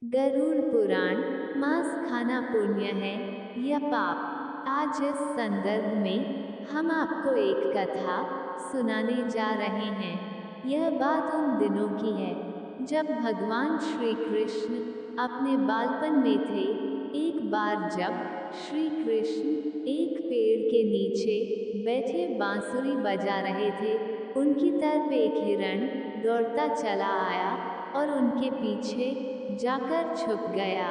गरुड़ पुराण। मांस खाना पुण्य है या पाप। आज इस संदर्भ में हम आपको एक कथा सुनाने जा रहे हैं। यह बात उन दिनों की है जब भगवान श्री कृष्ण अपने बालपन में थे। एक बार जब श्री कृष्ण एक पेड़ के नीचे बैठे बांसुरी बजा रहे थे, उनकी तरफ एक हिरण दौड़ता चला आया और उनके पीछे जाकर छुप गया।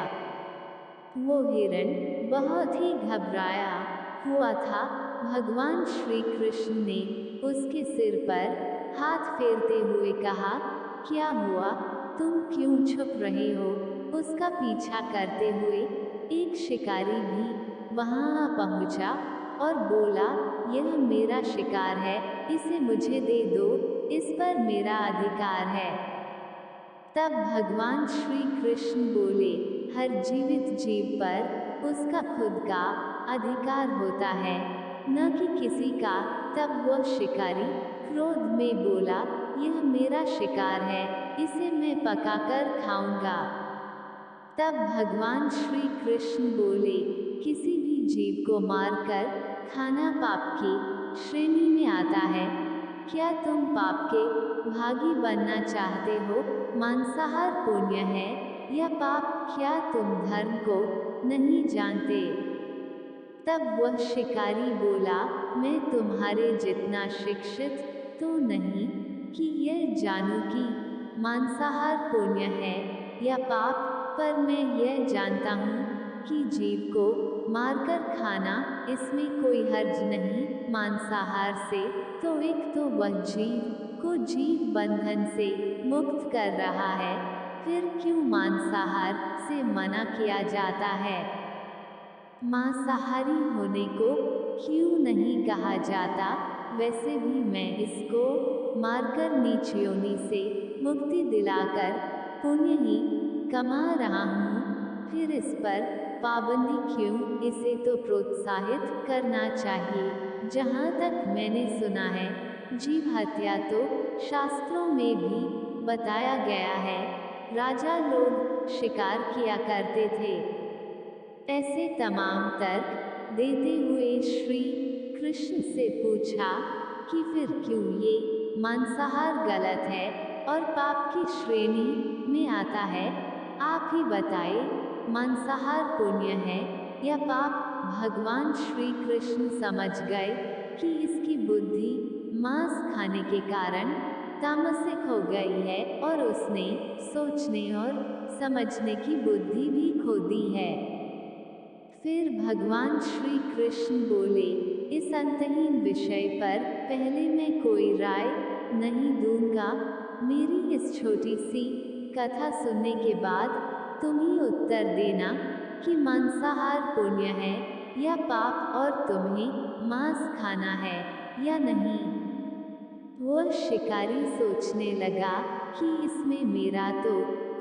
वो हिरण बहुत ही घबराया हुआ था। भगवान श्री कृष्ण ने उसके सिर पर हाथ फेरते हुए कहा, क्या हुआ, तुम क्यों छुप रहे हो? उसका पीछा करते हुए एक शिकारी भी वहां आ पहुंचा और बोला, यह मेरा शिकार है, इसे मुझे दे दो, इस पर मेरा अधिकार है। तब भगवान श्री कृष्ण बोले, हर जीवित जीव पर उसका खुद का अधिकार होता है, न कि किसी का। तब वह शिकारी क्रोध में बोला, यह मेरा शिकार है, इसे मैं पकाकर खाऊंगा। तब भगवान श्री कृष्ण बोले, किसी भी जीव को मारकर खाना पाप की श्रेणी में आता है। क्या तुम पाप के भागी बनना चाहते हो? मांसाहार पुण्य है या पाप? क्या तुम धर्म को नहीं जानते? तब वह शिकारी बोला, मैं तुम्हारे जितना शिक्षित तो नहीं कि यह जानूं कि मांसाहार पुण्य है या पाप, पर मैं यह जानता हूँ कि जीव को मारकर खाना, इसमें कोई हर्ज नहीं। मांसाहार से तो एक तो वह जीव को जीव बंधन से मुक्त कर रहा है, फिर क्यों मांसाहार से मना किया जाता है? मांसाहारी होने को क्यों नहीं कहा जाता? वैसे भी मैं इसको मारकर नीच योनि से मुक्ति दिलाकर पुण्य ही कमा रहा हूँ, फिर इस पर पाबंदी क्यों? इसे तो प्रोत्साहित करना चाहिए। जहाँ तक मैंने सुना है, जीव हत्या तो शास्त्रों में भी बताया गया है। राजा लोग शिकार किया करते थे। ऐसे तमाम तर्क देते हुए श्री कृष्ण से पूछा कि फिर क्यों ये मांसाहार गलत है और पाप की श्रेणी में आता है? आप ही बताए, मांसाहार पुण्य है या पाप? भगवान श्री कृष्ण समझ गए कि इसकी बुद्धि मांस खाने के कारण तामसिक हो गई है और उसने सोचने और समझने की बुद्धि भी खो दी है। फिर भगवान श्री कृष्ण बोले, इस अंतहीन विषय पर पहले मैं कोई राय नहीं दूंगा। मेरी इस छोटी सी कथा सुनने के बाद तुम ही उत्तर देना कि मांसाहार पुण्य है या पाप, और तुम्हें मांस खाना है या नहीं। वह शिकारी सोचने लगा कि इसमें मेरा तो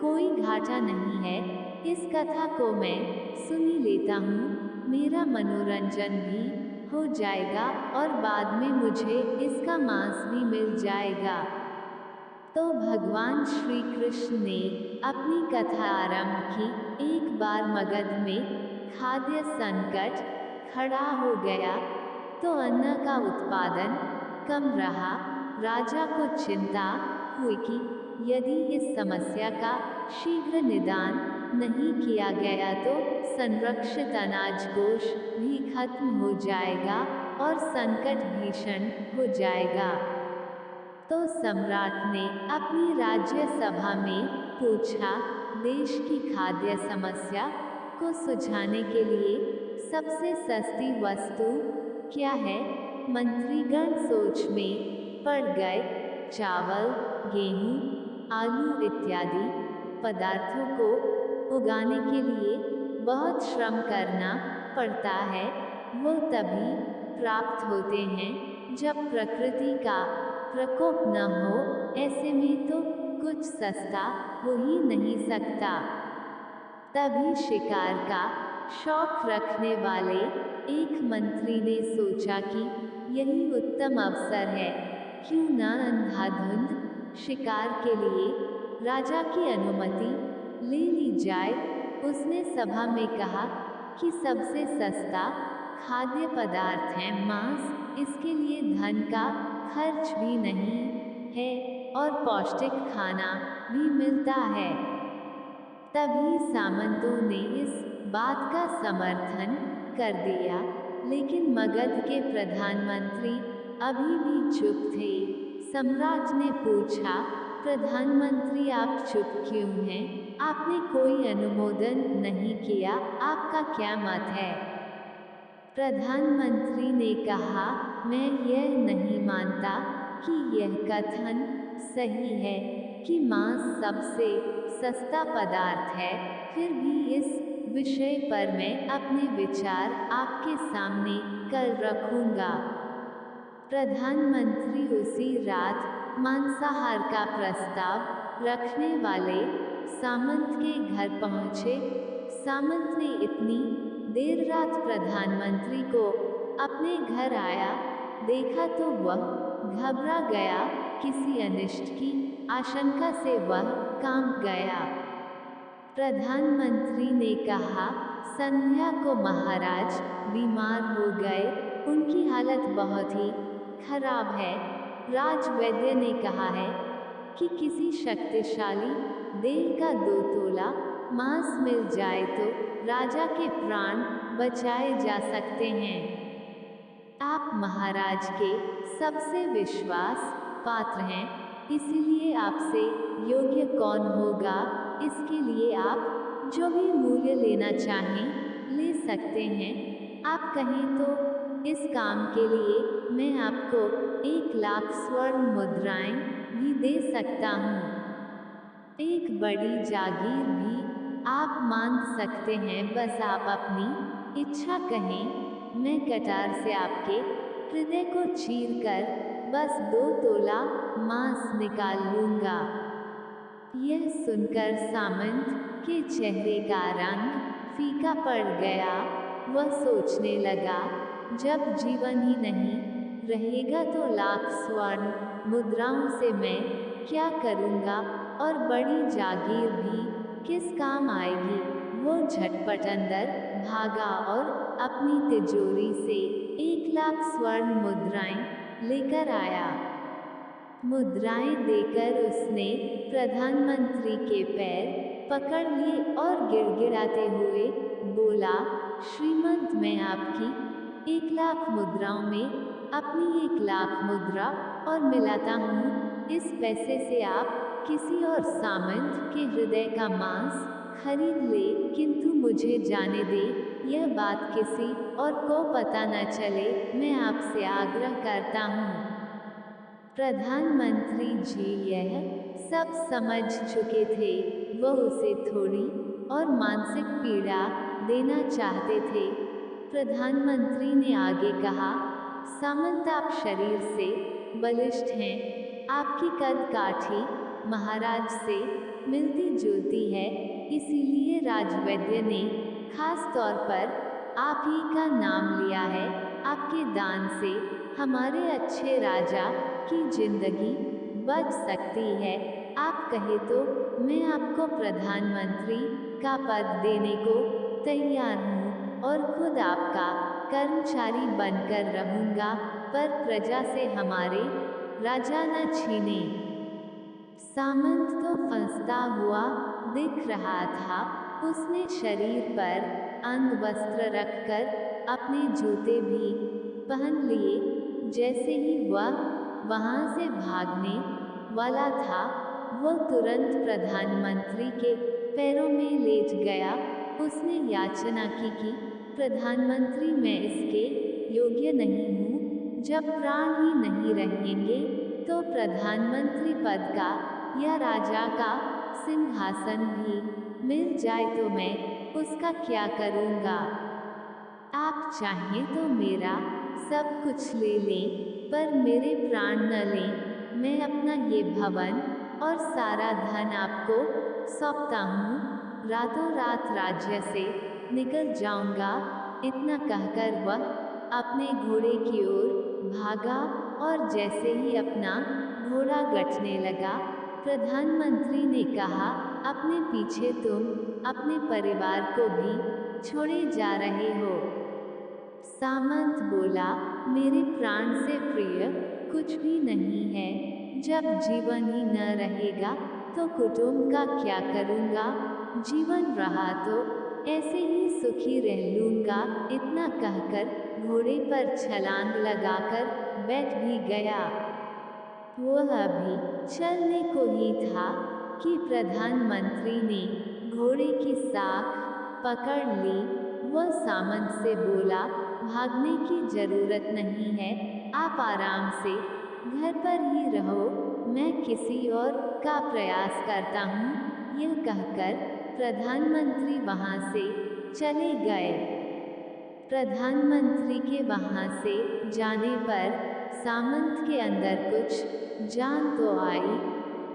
कोई घाटा नहीं है, इस कथा को मैं सुन ही लेता हूँ, मेरा मनोरंजन भी हो जाएगा और बाद में मुझे इसका मांस भी मिल जाएगा। तो भगवान श्री कृष्ण ने अपनी कथा आरंभ की। एक बार मगध में खाद्य संकट खड़ा हो गया, तो अन्न का उत्पादन कम रहा। राजा को चिंता हुई कि यदि इस समस्या का शीघ्र निदान नहीं किया गया तो संरक्षित अनाज कोष भी खत्म हो जाएगा और संकट भीषण हो जाएगा। तो सम्राट ने अपनी राज्य सभा में पूछा, देश की खाद्य समस्या को सुझाने के लिए सबसे सस्ती वस्तु क्या है? मंत्रीगण सोच में पड़ गए। चावल, गेहूं, आलू इत्यादि पदार्थों को उगाने के लिए बहुत श्रम करना पड़ता है। वो तभी प्राप्त होते हैं जब प्रकृति का प्रकोप न हो, ऐसे में तो कुछ सस्ता हो ही नहीं सकता। तभी शिकार का शौक रखने वाले एक मंत्री ने सोचा कि यही उत्तम अवसर है, क्यों न अंधाधुंध शिकार के लिए राजा की अनुमति ले ली जाए। उसने सभा में कहा कि सबसे सस्ता खाद्य पदार्थ है मांस, इसके लिए धन का खर्च भी नहीं है और पौष्टिक खाना भी मिलता है। तभी सामंतों ने इस बात का समर्थन कर दिया, लेकिन मगध के प्रधानमंत्री अभी भी चुप थे। सम्राट ने पूछा, प्रधानमंत्री आप चुप क्यों हैं? आपने कोई अनुमोदन नहीं किया, आपका क्या मत है? प्रधानमंत्री ने कहा, मैं यह नहीं मानता कि यह कथन सही है कि मांस सबसे सस्ता पदार्थ है, फिर भी इस विषय पर मैं अपने विचार आपके सामने कल रखूंगा। प्रधानमंत्री उसी रात मांसाहार का प्रस्ताव रखने वाले सामंत के घर पहुंचे। सामंत ने इतनी देर रात प्रधानमंत्री को अपने घर आया देखा तो वह घबरा गया, किसी अनिष्ट की आशंका से वह कांप गया। प्रधानमंत्री ने कहा, संध्या को महाराज बीमार हो गए, उनकी हालत बहुत ही खराब है। राजवैद्य ने कहा है कि किसी शक्तिशाली देव का 2 तोला मांस मिल जाए तो राजा के प्राण बचाए जा सकते हैं। आप महाराज के सबसे विश्वास पात्र हैं, इसीलिए आपसे योग्य कौन होगा, इसके लिए आप जो भी मूल्य लेना चाहें ले सकते हैं। आप कहें तो इस काम के लिए मैं आपको 1 लाख स्वर्ण मुद्राएं भी दे सकता हूँ। एक बड़ी जागीर भी आप मांग सकते हैं, बस आप अपनी इच्छा कहें, मैं कटार से आपके हृदय को चीरकर बस 2 तोला मांस निकाल लूंगा। यह सुनकर सामंत के चेहरे का रंग फीका पड़ गया। वह सोचने लगा, जब जीवन ही नहीं रहेगा तो लाख स्वर्ण मुद्राओं से मैं क्या करूंगा, और बड़ी जागीर भी किस काम आएगी। वो झटपट अंदर भागा और अपनी तिजोरी से 1 लाख स्वर्ण मुद्राएं लेकर आया। मुद्राएं देकर उसने प्रधानमंत्री के पैर पकड़ लिए और गिड़गिड़ाते हुए बोला, श्रीमंत, मैं आपकी 1 लाख मुद्राओं में अपनी 1 लाख मुद्रा और मिलाता हूँ। इस पैसे से आप किसी और सामंत के हृदय का मांस खरीद ले, किंतु मुझे जाने दे, यह बात किसी और को पता न चले, मैं आपसे आग्रह करता हूँ। प्रधानमंत्री जी यह सब समझ चुके थे, वह उसे थोड़ी और मानसिक पीड़ा देना चाहते थे। प्रधानमंत्री ने आगे कहा, सामंत, आप शरीर से बलिष्ठ हैं, आपकी कद काठी महाराज से मिलती जुलती है, इसीलिए राजवैद्य ने खास तौर पर आप ही का नाम लिया है। आपके दान से हमारे अच्छे राजा की जिंदगी बच सकती है। आप कहे तो मैं आपको प्रधानमंत्री का पद देने को तैयार हूँ और खुद आपका कर्मचारी बनकर रहूंगा, पर प्रजा से हमारे राजा न छीने। सामंत तो फंसता हुआ दिख रहा था। उसने शरीर पर अंगवस्त्र रखकर अपने जूते भी पहन लिए। जैसे ही वह वहां से भागने वाला था, वो तुरंत प्रधानमंत्री के पैरों में लेट गया। उसने याचना की कि प्रधानमंत्री, मैं इसके योग्य नहीं हूँ। जब प्राण ही नहीं रहेंगे तो प्रधानमंत्री पद का या राजा का सिंहासन भी मिल जाए तो मैं उसका क्या करूँगा। आप चाहें तो मेरा सब कुछ ले लें, पर मेरे प्राण न लें। मैं अपना ये भवन और सारा धन आपको सौंपता हूँ, रातों रात राज्य से निकल जाऊंगा। इतना कहकर वह अपने घोड़े की ओर भागा और जैसे ही अपना घोड़ा गठने लगा, प्रधानमंत्री ने कहा, अपने पीछे तुम अपने परिवार को भी छोड़े जा रहे हो। सामंत बोला, मेरे प्राण से प्रिय कुछ भी नहीं है। जब जीवन ही न रहेगा तो कुटुंब का क्या करूँगा। जीवन रहा तो ऐसे ही सुखी रह लूँगा। इतना कहकर घोड़े पर छलांग लगाकर बैठ भी गया। वह अभी चलने को ही था कि प्रधानमंत्री ने घोड़े की साख पकड़ ली। वह सामंत से बोला, भागने की जरूरत नहीं है, आप आराम से घर पर ही रहो, मैं किसी और का प्रयास करता हूँ। यह कहकर प्रधानमंत्री वहां से चले गए। प्रधानमंत्री के वहां से जाने पर सामंत के अंदर कुछ जान तो आई,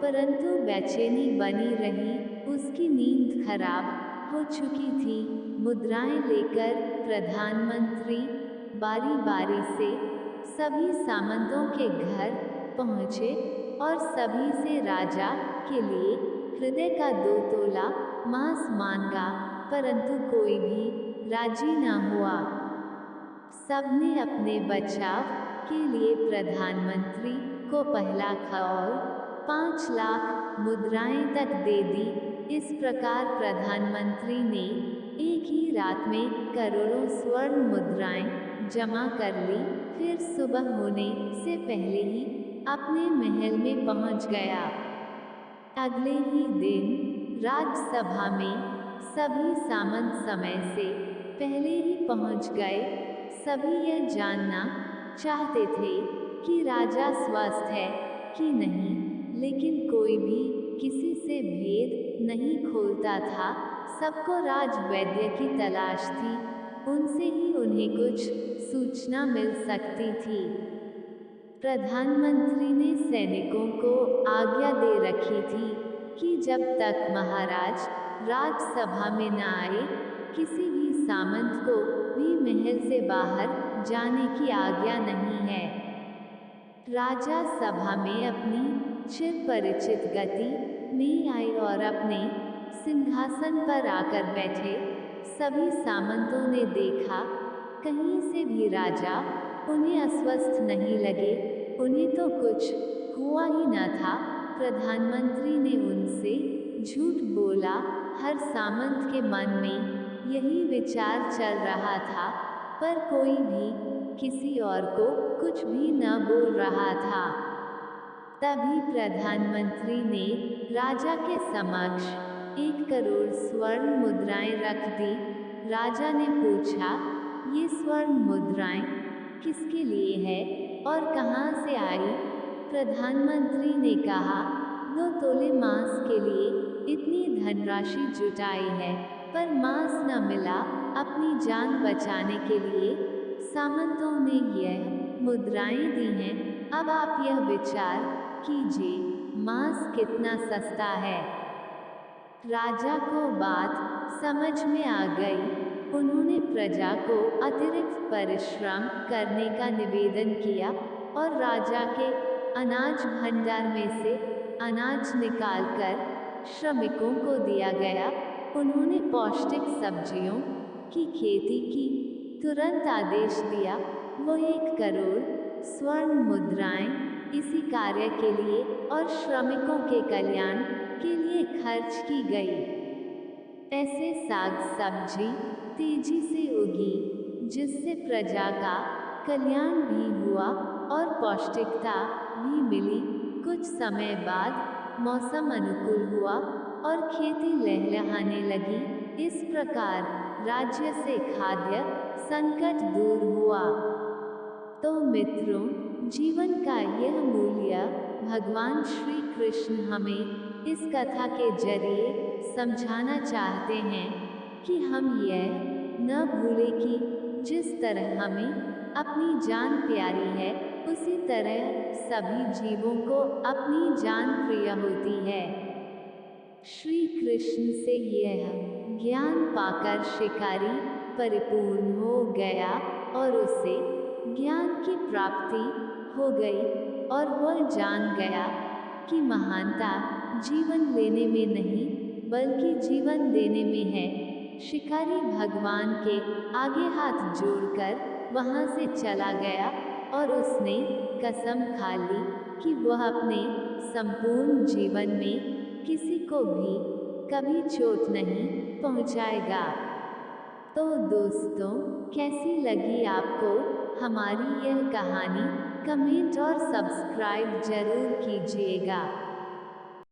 परंतु बेचैनी बनी रही। उसकी नींद खराब हो चुकी थी। मुद्राएं लेकर प्रधानमंत्री बारी बारी से सभी सामंतों के घर पहुंचे और सभी से राजा के लिए हृदय का 2 तोला मांस मांगा, परंतु कोई भी राजी न हुआ। सबने अपने बचाव के लिए प्रधानमंत्री को पहला और 5 लाख मुद्राएं तक दे दी। इस प्रकार प्रधानमंत्री ने एक ही रात में करोड़ों स्वर्ण मुद्राएं जमा कर ली। फिर सुबह होने से पहले ही अपने महल में पहुंच गया। अगले ही दिन राज्यसभा में सभी सामंत समय से पहले ही पहुंच गए। सभी यह जानना चाहते थे कि राजा स्वस्थ है कि नहीं, लेकिन कोई भी किसी से भेद नहीं खोलता था। सबको राजवैद्य की तलाश थी, उनसे ही उन्हें कुछ सूचना मिल सकती थी। प्रधानमंत्री ने सैनिकों को आज्ञा दे रखी थी कि जब तक महाराज राज्यसभा में न आए, किसी भी सामंत को भी महल से बाहर जाने की आज्ञा नहीं है। राजा सभा में अपनी चिर परिचित गति में आए और अपने सिंहासन पर आकर बैठे। सभी सामंतों ने देखा, कहीं से भी राजा उन्हें अस्वस्थ नहीं लगे। उन्हें तो कुछ हुआ ही न था। प्रधानमंत्री ने उनसे झूठ बोला। हर सामंत के मन में यही विचार चल रहा था, पर कोई भी किसी और को कुछ भी न बोल रहा था। तभी प्रधानमंत्री ने राजा के समक्ष 1 करोड़ स्वर्ण मुद्राएं रख दी। राजा ने पूछा, ये स्वर्ण मुद्राएं किसके लिए है और कहां से आई। प्रधानमंत्री ने कहा, 2 तोले मांस के लिए इतनी धनराशि जुटाई है, पर मांस न मिला। अपनी जान बचाने के लिए सामंतों ने यह मुद्राएं दी हैं। अब आप यह विचार कीजिए, मांस कितना सस्ता है। राजा को बात समझ में आ गई। उन्होंने प्रजा को अतिरिक्त परिश्रम करने का निवेदन किया और राजा के अनाज भंडार में से अनाज निकालकर श्रमिकों को दिया गया। उन्होंने पौष्टिक सब्जियों की खेती की तुरंत आदेश दिया। वो 1 करोड़ स्वर्ण मुद्राएं इसी कार्य के लिए और श्रमिकों के कल्याण के लिए खर्च की गई। ऐसे साग सब्जी तेजी से उगी, जिससे प्रजा का कल्याण भी हुआ और पौष्टिकता भी मिली। कुछ समय बाद मौसम अनुकूल हुआ और खेती लहलहाने लगी। इस प्रकार राज्य से खाद्य संकट दूर हुआ। तो मित्रों, जीवन का यह मूल्य भगवान श्री कृष्ण हमें इस कथा के जरिए समझाना चाहते हैं कि हम यह न भूलें कि जिस तरह हमें अपनी जान प्यारी है, उसी तरह सभी जीवों को अपनी जान प्रिय होती है। श्री कृष्ण से यह ज्ञान पाकर शिकारी परिपूर्ण हो गया और उसे ज्ञान की प्राप्ति हो गई और वह जान गया कि महानता जीवन लेने में नहीं, बल्कि जीवन देने में है। शिकारी भगवान के आगे हाथ जोड़कर वहां से चला गया और उसने कसम खा ली कि वह अपने संपूर्ण जीवन में किसी को भी कभी चोट नहीं पहुंचाएगा। तो दोस्तों, कैसी लगी आपको हमारी यह कहानी? कमेंट और सब्सक्राइब जरूर कीजिएगा।